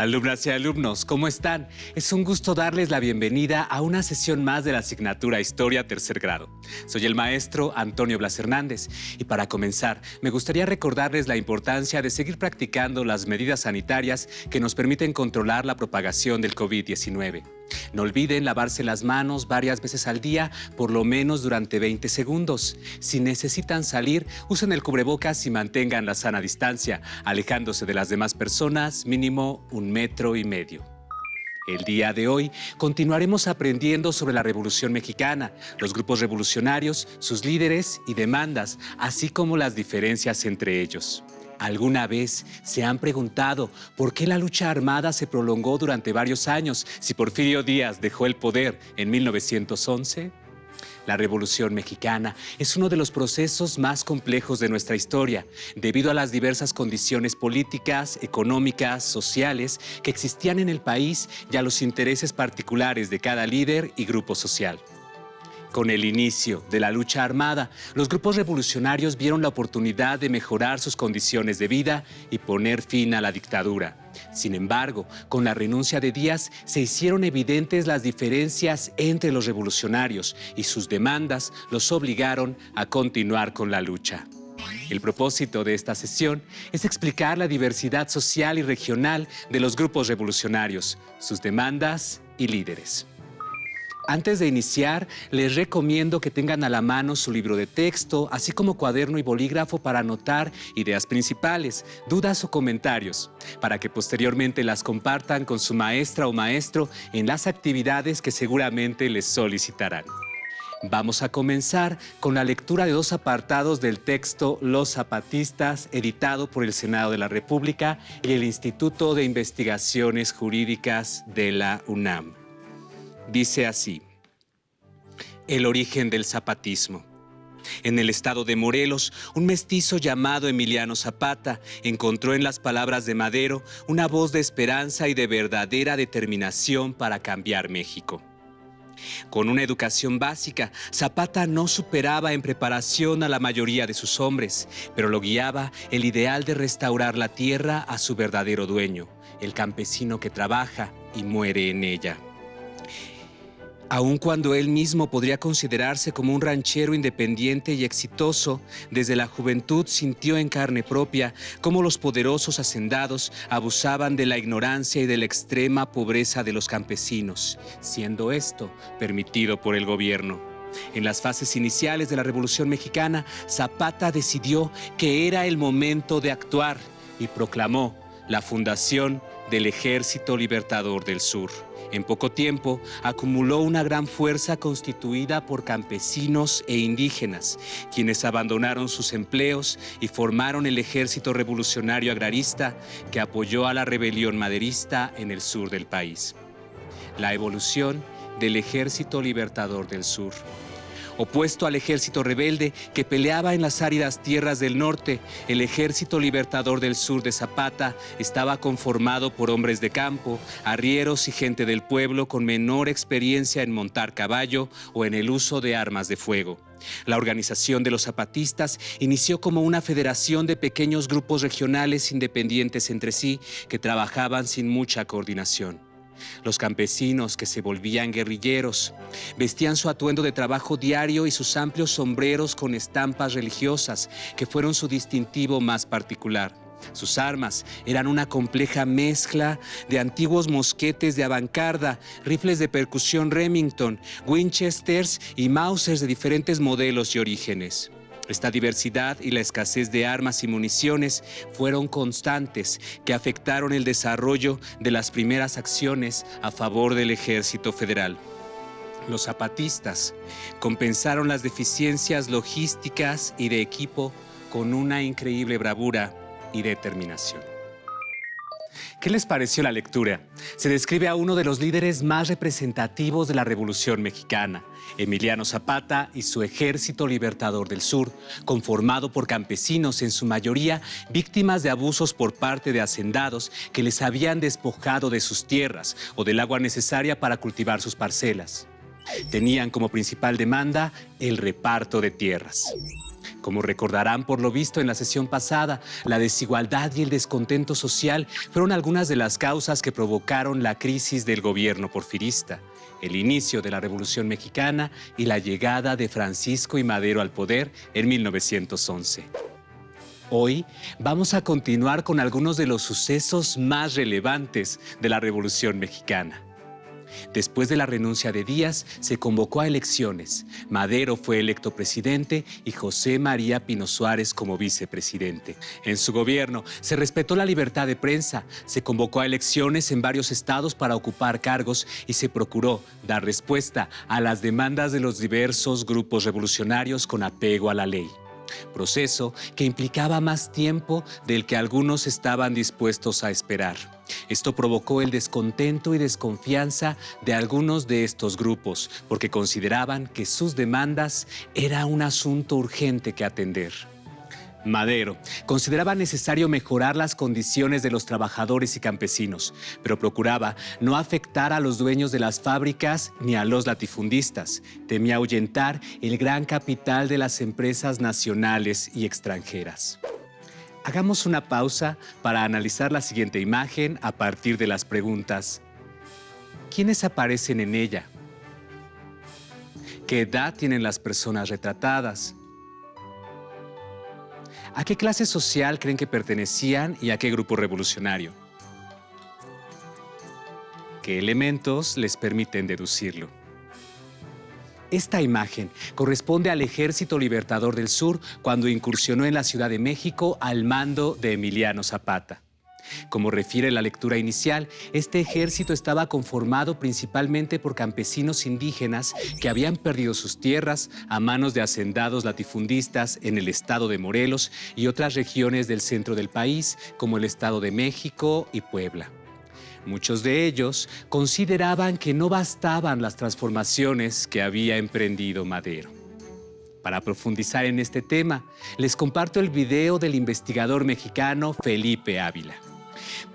Alumnas y alumnos, ¿cómo están? Es un gusto darles la bienvenida a una sesión más de la asignatura Historia Tercer Grado. Soy el maestro Antonio Blas Hernández y para comenzar me gustaría recordarles la importancia de seguir practicando las medidas sanitarias que nos permiten controlar la propagación del COVID-19. No olviden lavarse las manos varias veces al día, por lo menos durante 20 segundos. Si necesitan salir, usen el cubrebocas y mantengan la sana distancia, alejándose de las demás personas mínimo 1,5 metros. El día de hoy continuaremos aprendiendo sobre la Revolución Mexicana, los grupos revolucionarios, sus líderes y demandas, así como las diferencias entre ellos. ¿Alguna vez se han preguntado por qué la lucha armada se prolongó durante varios años si Porfirio Díaz dejó el poder en 1911? La Revolución Mexicana es uno de los procesos más complejos de nuestra historia, debido a las diversas condiciones políticas, económicas, sociales que existían en el país y a los intereses particulares de cada líder y grupo social. Con el inicio de la lucha armada, los grupos revolucionarios vieron la oportunidad de mejorar sus condiciones de vida y poner fin a la dictadura. Sin embargo, con la renuncia de Díaz se hicieron evidentes las diferencias entre los revolucionarios y sus demandas los obligaron a continuar con la lucha. El propósito de esta sesión es explicar la diversidad social y regional de los grupos revolucionarios, sus demandas y líderes. Antes de iniciar, les recomiendo que tengan a la mano su libro de texto, así como cuaderno y bolígrafo para anotar ideas principales, dudas o comentarios, para que posteriormente las compartan con su maestra o maestro en las actividades que seguramente les solicitarán. Vamos a comenzar con la lectura de 2 apartados del texto Los Zapatistas, editado por el Senado de la República y el Instituto de Investigaciones Jurídicas de la UNAM. Dice así: el origen del zapatismo. En el estado de Morelos, un mestizo llamado Emiliano Zapata encontró en las palabras de Madero una voz de esperanza y de verdadera determinación para cambiar México. Con una educación básica, Zapata no superaba en preparación a la mayoría de sus hombres, pero lo guiaba el ideal de restaurar la tierra a su verdadero dueño, el campesino que trabaja y muere en ella. Aun cuando él mismo podría considerarse como un ranchero independiente y exitoso, desde la juventud sintió en carne propia cómo los poderosos hacendados abusaban de la ignorancia y de la extrema pobreza de los campesinos, siendo esto permitido por el gobierno. En las fases iniciales de la Revolución Mexicana, Zapata decidió que era el momento de actuar y proclamó la fundación del Ejército Libertador del Sur. En poco tiempo, acumuló una gran fuerza constituida por campesinos e indígenas, quienes abandonaron sus empleos y formaron el Ejército Revolucionario Agrarista que apoyó a la rebelión maderista en el sur del país. La evolución del Ejército Libertador del Sur. Opuesto al ejército rebelde que peleaba en las áridas tierras del norte, el Ejército Libertador del Sur de Zapata estaba conformado por hombres de campo, arrieros y gente del pueblo con menor experiencia en montar caballo o en el uso de armas de fuego. La organización de los zapatistas inició como una federación de pequeños grupos regionales independientes entre sí que trabajaban sin mucha coordinación. Los campesinos, que se volvían guerrilleros, vestían su atuendo de trabajo diario y sus amplios sombreros con estampas religiosas, que fueron su distintivo más particular. Sus armas eran una compleja mezcla de antiguos mosquetes de avancarda, rifles de percusión Remington, Winchesters y Mausers de diferentes modelos y orígenes. Esta diversidad y la escasez de armas y municiones fueron constantes que afectaron el desarrollo de las primeras acciones a favor del Ejército Federal. Los zapatistas compensaron las deficiencias logísticas y de equipo con una increíble bravura y determinación. ¿Qué les pareció la lectura? Se describe a uno de los líderes más representativos de la Revolución Mexicana, Emiliano Zapata y su Ejército Libertador del Sur, conformado por campesinos en su mayoría víctimas de abusos por parte de hacendados que les habían despojado de sus tierras o del agua necesaria para cultivar sus parcelas. Tenían como principal demanda el reparto de tierras. Como recordarán por lo visto en la sesión pasada, la desigualdad y el descontento social fueron algunas de las causas que provocaron la crisis del gobierno porfirista, el inicio de la Revolución Mexicana y la llegada de Francisco I. Madero al poder en 1911. Hoy vamos a continuar con algunos de los sucesos más relevantes de la Revolución Mexicana. Después de la renuncia de Díaz, se convocó a elecciones. Madero fue electo presidente y José María Pino Suárez como vicepresidente. En su gobierno se respetó la libertad de prensa, se convocó a elecciones en varios estados para ocupar cargos y se procuró dar respuesta a las demandas de los diversos grupos revolucionarios con apego a la ley. Proceso que implicaba más tiempo del que algunos estaban dispuestos a esperar. Esto provocó el descontento y desconfianza de algunos de estos grupos, porque consideraban que sus demandas era un asunto urgente que atender. Madero consideraba necesario mejorar las condiciones de los trabajadores y campesinos, pero procuraba no afectar a los dueños de las fábricas ni a los latifundistas. Temía ahuyentar el gran capital de las empresas nacionales y extranjeras. Hagamos una pausa para analizar la siguiente imagen a partir de las preguntas. ¿Quiénes aparecen en ella? ¿Qué edad tienen las personas retratadas? ¿A qué clase social creen que pertenecían y a qué grupo revolucionario? ¿Qué elementos les permiten deducirlo? Esta imagen corresponde al Ejército Libertador del Sur cuando incursionó en la Ciudad de México al mando de Emiliano Zapata. Como refiere la lectura inicial, este ejército estaba conformado principalmente por campesinos indígenas que habían perdido sus tierras a manos de hacendados latifundistas en el estado de Morelos y otras regiones del centro del país, como el Estado de México y Puebla. Muchos de ellos consideraban que no bastaban las transformaciones que había emprendido Madero. Para profundizar en este tema, les comparto el video del investigador mexicano Felipe Ávila.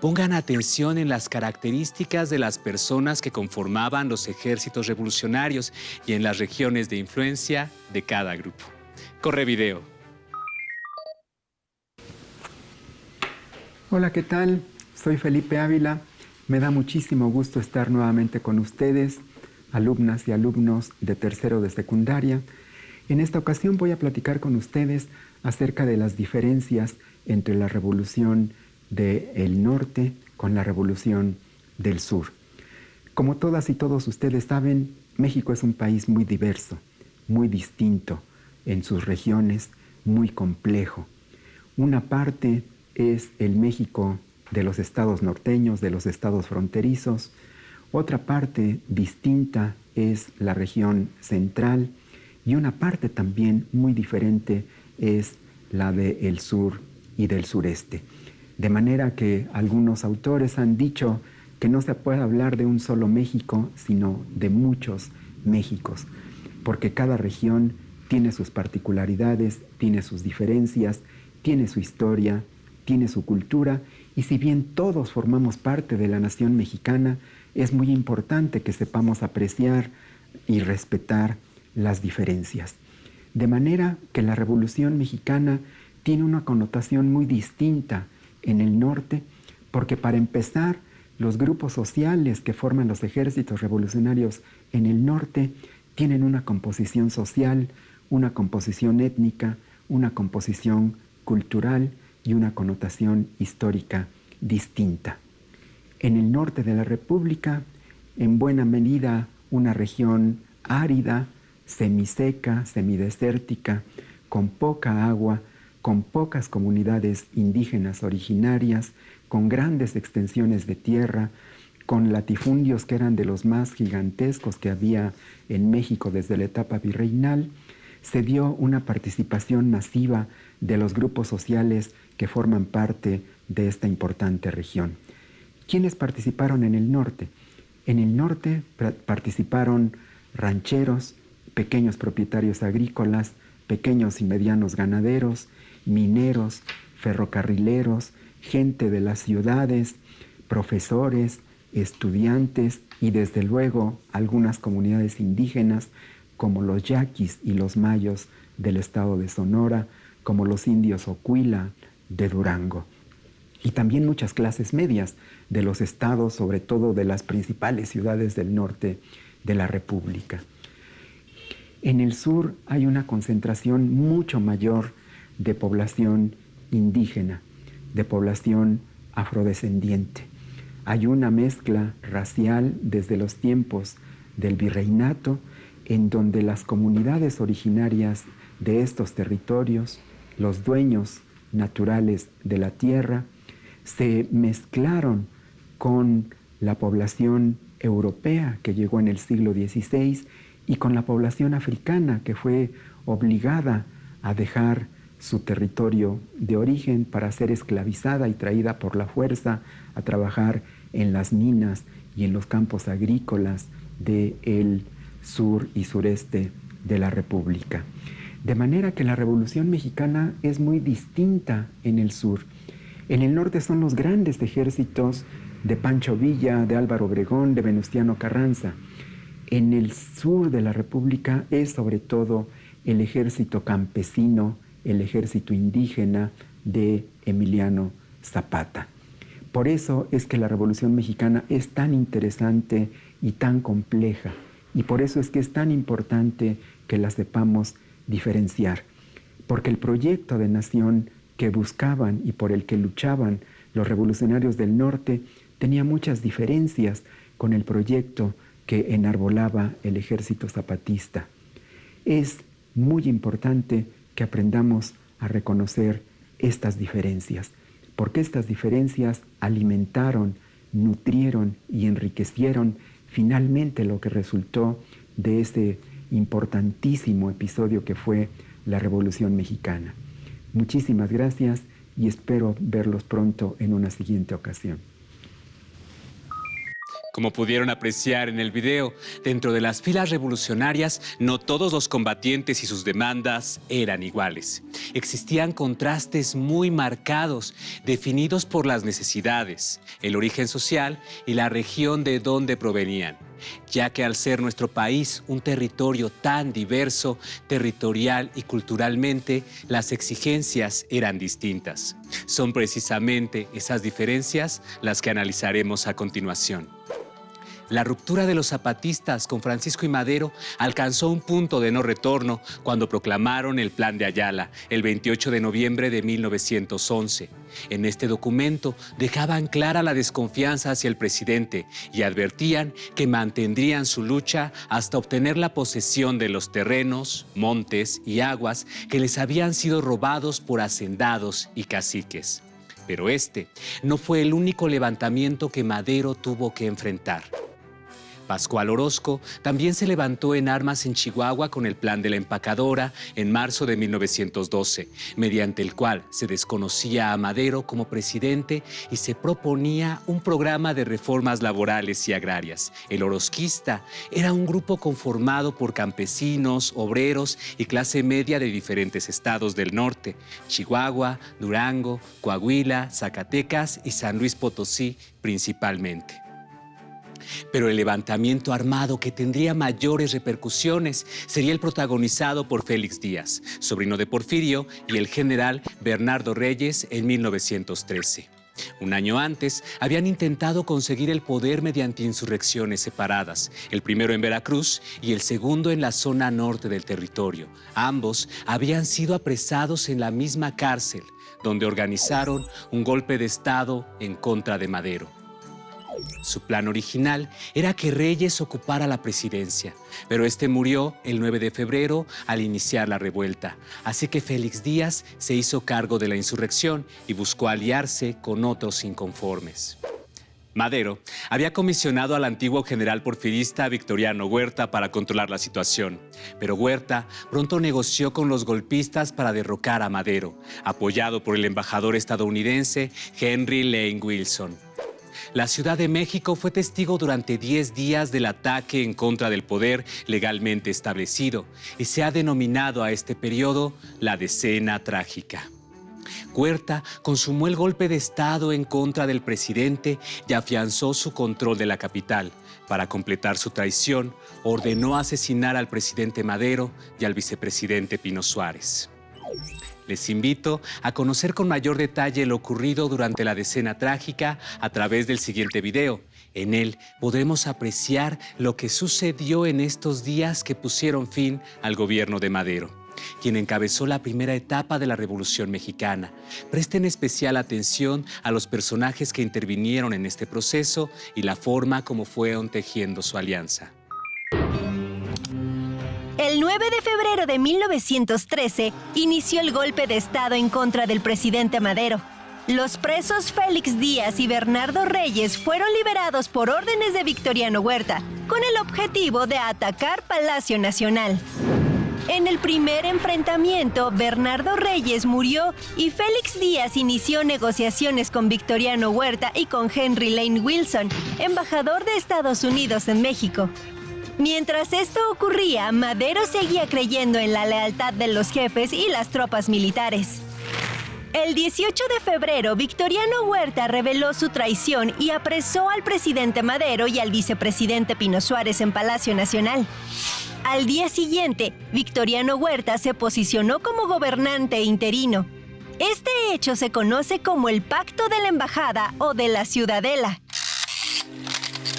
Pongan atención en las características de las personas que conformaban los ejércitos revolucionarios y en las regiones de influencia de cada grupo. Corre video. Hola, ¿qué tal? Soy Felipe Ávila. Me da muchísimo gusto estar nuevamente con ustedes, alumnas y alumnos de tercero de secundaria. En esta ocasión voy a platicar con ustedes acerca de las diferencias entre la Revolución del Norte con la Revolución del Sur. Como todas y todos ustedes saben, México es un país muy diverso, muy distinto en sus regiones, muy complejo. Una parte es el México de los estados norteños, de los estados fronterizos. Otra parte distinta es la región central y una parte también muy diferente es la del sur y del sureste. De manera que algunos autores han dicho que no se puede hablar de un solo México, sino de muchos Méxicos, porque cada región tiene sus particularidades, tiene sus diferencias, tiene su historia, tiene su cultura, y si bien todos formamos parte de la nación mexicana, es muy importante que sepamos apreciar y respetar las diferencias. De manera que la Revolución Mexicana tiene una connotación muy distinta en el norte, porque para empezar, los grupos sociales que forman los ejércitos revolucionarios en el norte tienen una composición social, una composición étnica, una composición cultural y una connotación histórica distinta. En el norte de la República, en buena medida una región árida, semiseca, semidesértica, con poca agua, con pocas comunidades indígenas originarias, con grandes extensiones de tierra, con latifundios que eran de los más gigantescos que había en México desde la etapa virreinal, se dio una participación masiva de los grupos sociales que forman parte de esta importante región. ¿Quiénes participaron en el norte? En el norte participaron rancheros, pequeños propietarios agrícolas, pequeños y medianos ganaderos, mineros, ferrocarrileros, gente de las ciudades, profesores, estudiantes y desde luego algunas comunidades indígenas como los yaquis y los mayos del estado de Sonora, como los indios Oquila de Durango. Y también muchas clases medias de los estados, sobre todo de las principales ciudades del norte de la República. En el sur hay una concentración mucho mayor de población indígena, de población afrodescendiente. Hay una mezcla racial desde los tiempos del virreinato, en donde las comunidades originarias de estos territorios, los dueños naturales de la tierra, se mezclaron con la población europea que llegó en el siglo XVI y con la población africana que fue obligada a dejar su territorio de origen para ser esclavizada y traída por la fuerza a trabajar en las minas y en los campos agrícolas del sur y sureste de la República. De manera que la Revolución Mexicana es muy distinta en el sur. En el norte son los grandes ejércitos de Pancho Villa, de Álvaro Obregón, de Venustiano Carranza. En el sur de la República es sobre todo el ejército campesino, el ejército indígena de Emiliano Zapata. Por eso es que la Revolución Mexicana es tan interesante y tan compleja, y por eso es que es tan importante que la sepamos diferenciar, porque el proyecto de nación que buscaban y por el que luchaban los revolucionarios del norte tenía muchas diferencias con el proyecto que enarbolaba el ejército zapatista. Es muy importante que aprendamos a reconocer estas diferencias, porque estas diferencias alimentaron, nutrieron y enriquecieron finalmente lo que resultó de ese importantísimo episodio que fue la Revolución Mexicana. Muchísimas gracias y espero verlos pronto en una siguiente ocasión. Como pudieron apreciar en el video, dentro de las filas revolucionarias no todos los combatientes y sus demandas eran iguales. Existían contrastes muy marcados, definidos por las necesidades, el origen social y la región de donde provenían, ya que al ser nuestro país un territorio tan diverso, territorial y culturalmente, las exigencias eran distintas. Son precisamente esas diferencias las que analizaremos a continuación. La ruptura de los zapatistas con Francisco y Madero alcanzó un punto de no retorno cuando proclamaron el Plan de Ayala el 28 de noviembre de 1911. En este documento dejaban clara la desconfianza hacia el presidente y advertían que mantendrían su lucha hasta obtener la posesión de los terrenos, montes y aguas que les habían sido robados por hacendados y caciques. Pero este no fue el único levantamiento que Madero tuvo que enfrentar. Pascual Orozco también se levantó en armas en Chihuahua con el Plan de la Empacadora en marzo de 1912, mediante el cual se desconocía a Madero como presidente y se proponía un programa de reformas laborales y agrarias. El orozquista era un grupo conformado por campesinos, obreros y clase media de diferentes estados del norte: Chihuahua, Durango, Coahuila, Zacatecas y San Luis Potosí principalmente. Pero el levantamiento armado que tendría mayores repercusiones sería el protagonizado por Félix Díaz, sobrino de Porfirio, y el general Bernardo Reyes en 1913. Un año antes, habían intentado conseguir el poder mediante insurrecciones separadas, el primero en Veracruz y el segundo en la zona norte del territorio. Ambos habían sido apresados en la misma cárcel, donde organizaron un golpe de Estado en contra de Madero. Su plan original era que Reyes ocupara la presidencia, pero este murió el 9 de febrero al iniciar la revuelta, así que Félix Díaz se hizo cargo de la insurrección y buscó aliarse con otros inconformes. Madero había comisionado al antiguo general porfirista Victoriano Huerta para controlar la situación, pero Huerta pronto negoció con los golpistas para derrocar a Madero, apoyado por el embajador estadounidense Henry Lane Wilson. La Ciudad de México fue testigo durante 10 días del ataque en contra del poder legalmente establecido y se ha denominado a este periodo la Decena Trágica. Huerta consumó el golpe de Estado en contra del presidente y afianzó su control de la capital. Para completar su traición, ordenó asesinar al presidente Madero y al vicepresidente Pino Suárez. Les invito a conocer con mayor detalle lo ocurrido durante la decena trágica a través del siguiente video. En él podremos apreciar lo que sucedió en estos días que pusieron fin al gobierno de Madero, quien encabezó la primera etapa de la Revolución Mexicana. Presten especial atención a los personajes que intervinieron en este proceso y la forma como fueron tejiendo su alianza. El 9 de febrero de 1913 inició el golpe de Estado en contra del presidente Madero. Los presos Félix Díaz y Bernardo Reyes fueron liberados por órdenes de Victoriano Huerta, con el objetivo de atacar Palacio Nacional. En el primer enfrentamiento, Bernardo Reyes murió y Félix Díaz inició negociaciones con Victoriano Huerta y con Henry Lane Wilson, embajador de Estados Unidos en México. Mientras esto ocurría, Madero seguía creyendo en la lealtad de los jefes y las tropas militares. El 18 de febrero, Victoriano Huerta reveló su traición y apresó al presidente Madero y al vicepresidente Pino Suárez en Palacio Nacional. Al día siguiente, Victoriano Huerta se posicionó como gobernante interino. Este hecho se conoce como el Pacto de la Embajada o de la Ciudadela.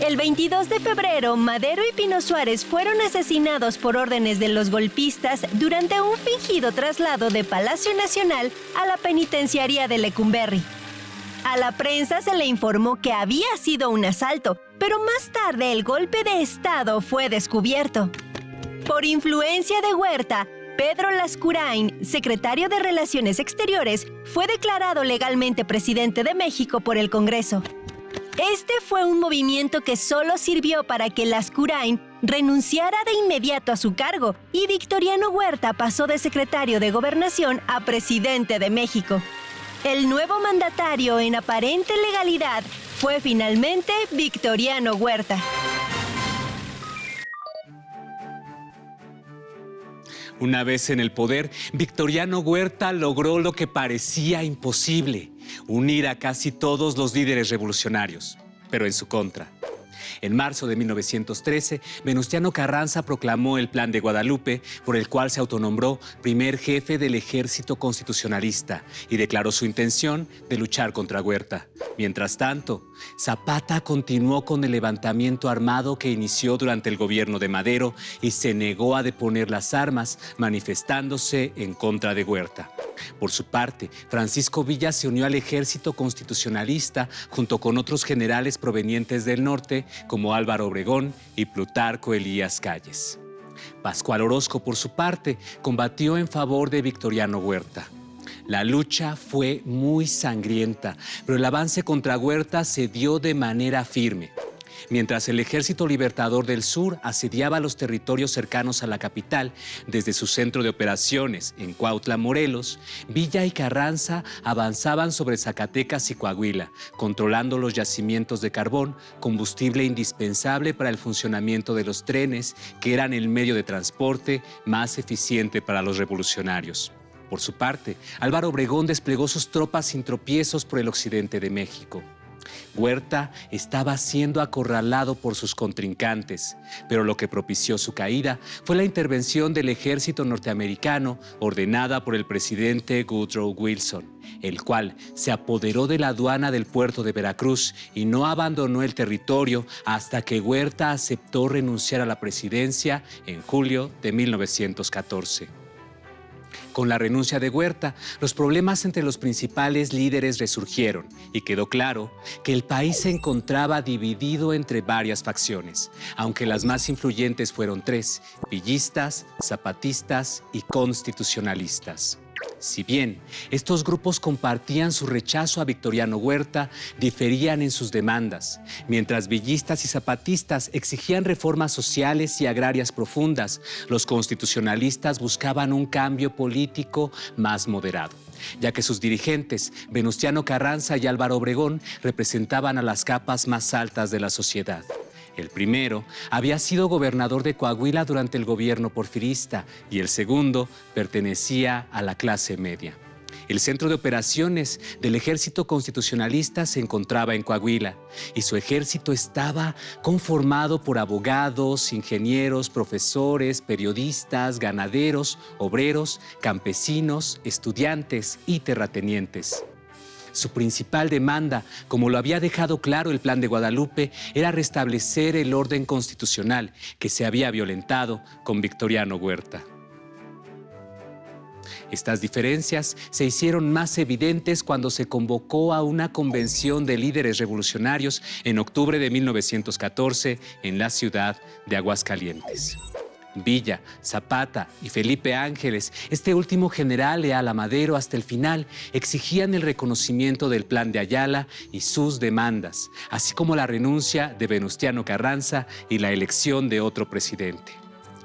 El 22 de febrero, Madero y Pino Suárez fueron asesinados por órdenes de los golpistas durante un fingido traslado de Palacio Nacional a la penitenciaría de Lecumberri. A la prensa se le informó que había sido un asalto, pero más tarde el golpe de Estado fue descubierto. Por influencia de Huerta, Pedro Lascurain, secretario de Relaciones Exteriores, fue declarado legalmente presidente de México por el Congreso. Este fue un movimiento que solo sirvió para que Lascurain renunciara de inmediato a su cargo y Victoriano Huerta pasó de secretario de Gobernación a presidente de México. El nuevo mandatario en aparente legalidad fue finalmente Victoriano Huerta. Una vez en el poder, Victoriano Huerta logró lo que parecía imposible: unir a casi todos los líderes revolucionarios, pero en su contra. En marzo de 1913, Venustiano Carranza proclamó el Plan de Guadalupe, por el cual se autonombró primer jefe del ejército constitucionalista y declaró su intención de luchar contra Huerta. Mientras tanto, Zapata continuó con el levantamiento armado que inició durante el gobierno de Madero y se negó a deponer las armas, manifestándose en contra de Huerta. Por su parte, Francisco Villa se unió al ejército constitucionalista junto con otros generales provenientes del norte como Álvaro Obregón y Plutarco Elías Calles. Pascual Orozco, por su parte, combatió en favor de Victoriano Huerta. La lucha fue muy sangrienta, pero el avance contra Huerta se dio de manera firme. Mientras el Ejército Libertador del Sur asediaba los territorios cercanos a la capital desde su centro de operaciones en Cuautla, Morelos, Villa y Carranza avanzaban sobre Zacatecas y Coahuila, controlando los yacimientos de carbón, combustible indispensable para el funcionamiento de los trenes, que eran el medio de transporte más eficiente para los revolucionarios. Por su parte, Álvaro Obregón desplegó sus tropas sin tropiezos por el occidente de México. Huerta estaba siendo acorralado por sus contrincantes, pero lo que propició su caída fue la intervención del ejército norteamericano ordenada por el presidente Woodrow Wilson, el cual se apoderó de la aduana del puerto de Veracruz y no abandonó el territorio hasta que Huerta aceptó renunciar a la presidencia en julio de 1914. Con la renuncia de Huerta, los problemas entre los principales líderes resurgieron y quedó claro que el país se encontraba dividido entre varias facciones, aunque las más influyentes fueron tres: villistas, zapatistas y constitucionalistas. Si bien estos grupos compartían su rechazo a Victoriano Huerta, diferían en sus demandas. Mientras villistas y zapatistas exigían reformas sociales y agrarias profundas, los constitucionalistas buscaban un cambio político más moderado, ya que sus dirigentes, Venustiano Carranza y Álvaro Obregón, representaban a las capas más altas de la sociedad. El primero había sido gobernador de Coahuila durante el gobierno porfirista y el segundo pertenecía a la clase media. El centro de operaciones del ejército constitucionalista se encontraba en Coahuila y su ejército estaba conformado por abogados, ingenieros, profesores, periodistas, ganaderos, obreros, campesinos, estudiantes y terratenientes. Su principal demanda, como lo había dejado claro el Plan de Guadalupe, era restablecer el orden constitucional que se había violentado con Victoriano Huerta. Estas diferencias se hicieron más evidentes cuando se convocó a una convención de líderes revolucionarios en octubre de 1914 en la ciudad de Aguascalientes. Villa, Zapata y Felipe Ángeles, este último general leal a Madero hasta el final, exigían el reconocimiento del Plan de Ayala y sus demandas, así como la renuncia de Venustiano Carranza y la elección de otro presidente.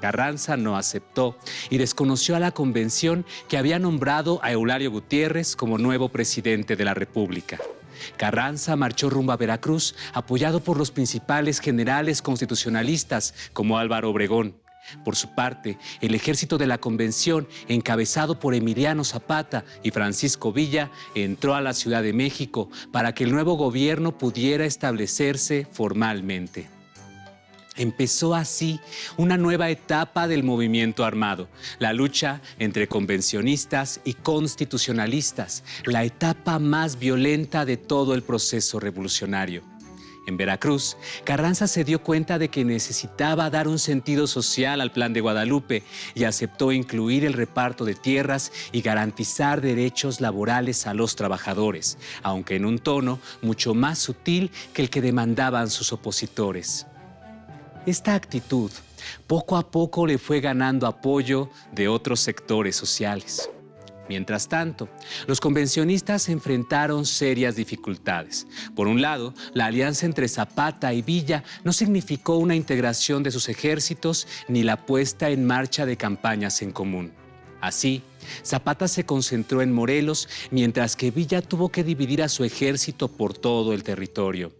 Carranza no aceptó y desconoció a la convención que había nombrado a Eulalio Gutiérrez como nuevo presidente de la República. Carranza marchó rumbo a Veracruz, apoyado por los principales generales constitucionalistas como Álvaro Obregón. Por su parte, el ejército de la convención, encabezado por Emiliano Zapata y Francisco Villa, entró a la Ciudad de México para que el nuevo gobierno pudiera establecerse formalmente. Empezó así una nueva etapa del movimiento armado, la lucha entre convencionistas y constitucionalistas, la etapa más violenta de todo el proceso revolucionario. En Veracruz, Carranza se dio cuenta de que necesitaba dar un sentido social al Plan de Guadalupe y aceptó incluir el reparto de tierras y garantizar derechos laborales a los trabajadores, aunque en un tono mucho más sutil que el que demandaban sus opositores. Esta actitud poco a poco le fue ganando apoyo de otros sectores sociales. Mientras tanto, los convencionistas enfrentaron serias dificultades. Por un lado, la alianza entre Zapata y Villa no significó una integración de sus ejércitos ni la puesta en marcha de campañas en común. Así, Zapata se concentró en Morelos, mientras que Villa tuvo que dividir a su ejército por todo el territorio.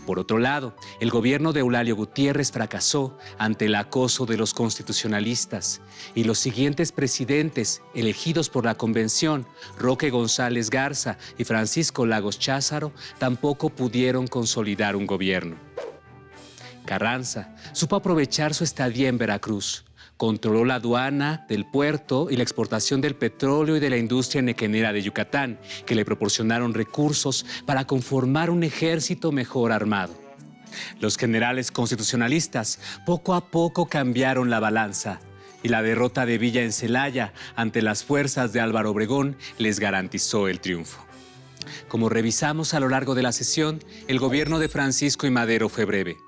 Por otro lado, el gobierno de Eulalio Gutiérrez fracasó ante el acoso de los constitucionalistas y los siguientes presidentes elegidos por la convención, Roque González Garza y Francisco Lagos Cházaro, tampoco pudieron consolidar un gobierno. Carranza supo aprovechar su estadía en Veracruz. Controló la aduana del puerto y la exportación del petróleo y de la industria nequenera de Yucatán, que le proporcionaron recursos para conformar un ejército mejor armado. Los generales constitucionalistas poco a poco cambiaron la balanza y la derrota de Villa en Celaya ante las fuerzas de Álvaro Obregón les garantizó el triunfo. Como revisamos a lo largo de la sesión, el gobierno de Francisco I. Madero fue breve,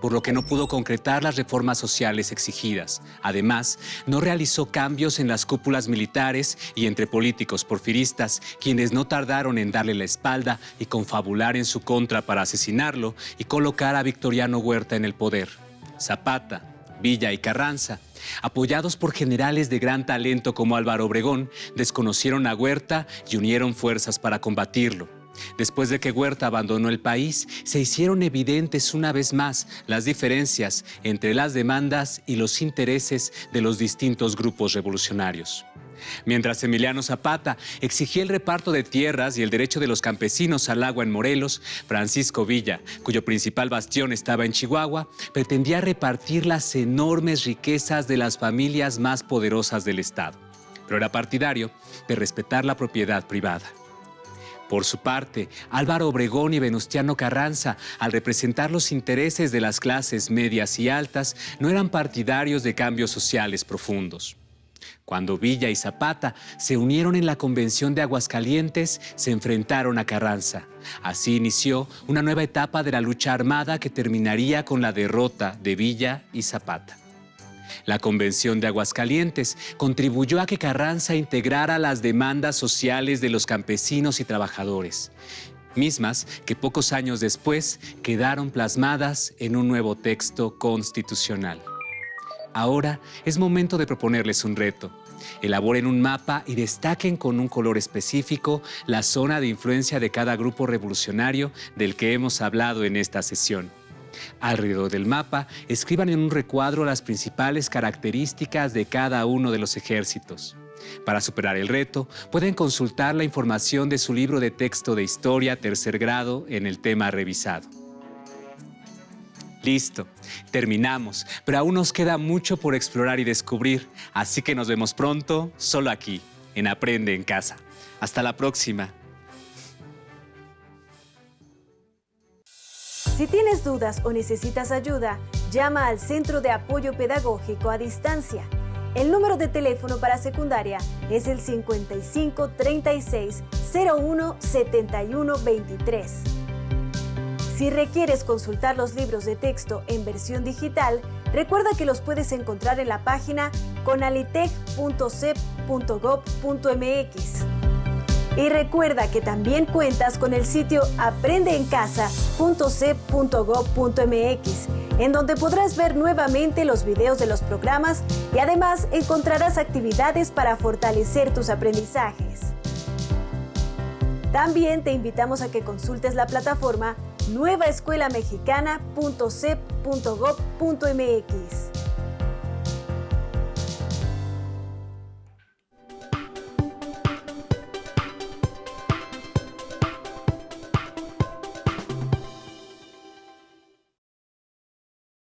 por lo que no pudo concretar las reformas sociales exigidas. Además, no realizó cambios en las cúpulas militares y entre políticos porfiristas, quienes no tardaron en darle la espalda y confabular en su contra para asesinarlo y colocar a Victoriano Huerta en el poder. Zapata, Villa y Carranza, apoyados por generales de gran talento como Álvaro Obregón, desconocieron a Huerta y unieron fuerzas para combatirlo. Después de que Huerta abandonó el país, se hicieron evidentes una vez más las diferencias entre las demandas y los intereses de los distintos grupos revolucionarios. Mientras Emiliano Zapata exigía el reparto de tierras y el derecho de los campesinos al agua en Morelos, Francisco Villa, cuyo principal bastión estaba en Chihuahua, pretendía repartir las enormes riquezas de las familias más poderosas del estado, pero era partidario de respetar la propiedad privada. Por su parte, Álvaro Obregón y Venustiano Carranza, al representar los intereses de las clases medias y altas, no eran partidarios de cambios sociales profundos. Cuando Villa y Zapata se unieron en la Convención de Aguascalientes, se enfrentaron a Carranza. Así inició una nueva etapa de la lucha armada que terminaría con la derrota de Villa y Zapata. La Convención de Aguascalientes contribuyó a que Carranza integrara las demandas sociales de los campesinos y trabajadores, mismas que pocos años después quedaron plasmadas en un nuevo texto constitucional. Ahora es momento de proponerles un reto. Elaboren un mapa y destaquen con un color específico la zona de influencia de cada grupo revolucionario del que hemos hablado en esta sesión. Alrededor del mapa, escriban en un recuadro las principales características de cada uno de los ejércitos. Para superar el reto, pueden consultar la información de su libro de texto de historia tercer grado en el tema revisado. Listo, terminamos, pero aún nos queda mucho por explorar y descubrir, así que nos vemos pronto, solo aquí, en Aprende en Casa. Hasta la próxima. Si tienes dudas o necesitas ayuda, llama al Centro de Apoyo Pedagógico a Distancia. El número de teléfono para secundaria es el 55 36 01 71 23. Si requieres consultar los libros de texto en versión digital, recuerda que los puedes encontrar en la página conalitec.cep.gov.mx. Y recuerda que también cuentas con el sitio aprendeencasa.cep.gov.mx, en donde podrás ver nuevamente los videos de los programas y además encontrarás actividades para fortalecer tus aprendizajes. También te invitamos a que consultes la plataforma nuevaescuelamexicana.cep.gov.mx.